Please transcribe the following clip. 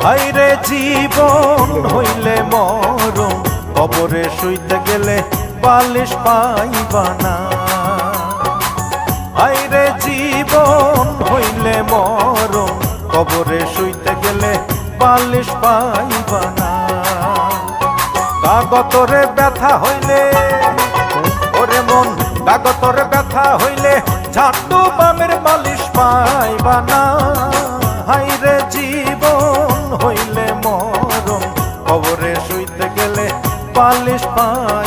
হায়রে জীবন হইলে মরণ, কবরে শুইতে গেলে বালিশ পাইবা না। হায়রে জীবন হইলে মরণ, কবরে শুইতে গেলে বালিশ পাইবা না। কাগতরে ব্যথা হইলে ওরে মন, কাগতরে ব্যথা হইলে ঝাটু বামের মালিশ পাইবা না। হায়রে জীবন হইলে মরণ, কবরে শুইতে গেলে বালিশ পাই